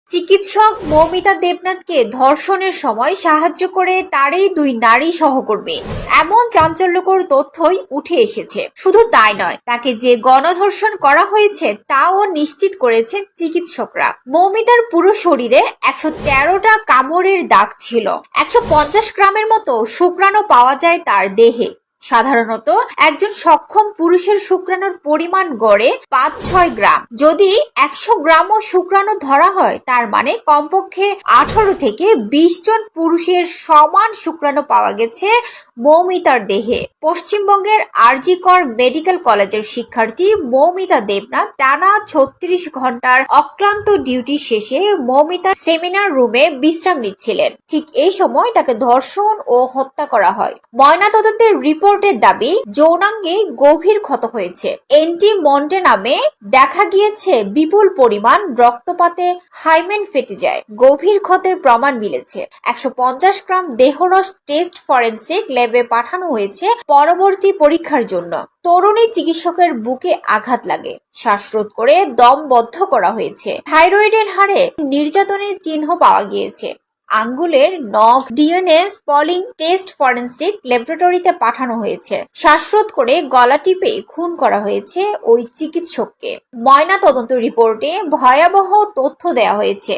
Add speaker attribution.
Speaker 1: চিকিৎসক মৌমিতা দেবনাথকে ধর্ষণের সময় সাহায্য করে তারই দুই নারী সহকর্মী। এমন চাঞ্চল্যকর তথ্যই উঠে এসেছে। শুধু তাই নয়, তাকে যে গণধর্ষণ করা হয়েছে তাও নিশ্চিত করেছেন চিকিৎসকরা। মৌমিতার পুরো শরীরে 113টা কামড়ের দাগ ছিল। 150 গ্রামের মতো শুক্রাণু পাওয়া যায় তার দেহে। সাধারণত একজন সক্ষম পুরুষের শুক্রাণুর পরিমাণ গড়ে 5-6 গ্রাম। যদি 100 গ্রামও শুক্রাণু ধরা হয়, তার মানে কমপক্ষে 18 থেকে 20 জন পুরুষের সমান শুক্রাণু পাওয়া গেছে মৌমিতার দেহে। পশ্চিমবঙ্গের আরজি কর মেডিকেল কলেজের শিক্ষার্থী মৌমিতা দেবনাথ টানা 36 ঘন্টার অক্লান্ত ডিউটি শেষে মৌমিতা সেমিনার রুমে বিশ্রাম নিচ্ছিলেন। ঠিক এই সময় তাকে ধর্ষণ ও হত্যা করা হয়। ময়নাতদন্তের রিপোর্টের দাবি, যৌনাঙ্গে গভীর ক্ষত হয়েছে। এন্টি মন্টে নামে দেখা গিয়েছে বিপুল পরিমাণ রক্তপাতে হাইমেন ফেটে যায়। গভীর ক্ষতের প্রমাণ মিলেছে। 150 গ্রাম দেহরস টেস্ট ফরেনসিক ল্যাবে পাঠানো হয়েছে পরবর্তী পরীক্ষার জন্য। তরুণী চিকিৎসকের বুকে আঘাত লাগে, শ্বাসরোধ করে দম বদ্ধ করা হয়েছে। থাইরয়েডের হাড়ে নির্যাতনের চিহ্ন পাওয়া গিয়েছে। আঙ্গুলের নখ ডিএনএ স্পলিং টেস্ট ফরেনসিক ল্যাবরেটরিতে পাঠানো হয়েছে। শ্বাসরোধ করে গলা টিপে খুন করা হয়েছে ওই চিকিৎসককে। ময়না তদন্ত রিপোর্টে ভয়াবহ তথ্য দেওয়া হয়েছে।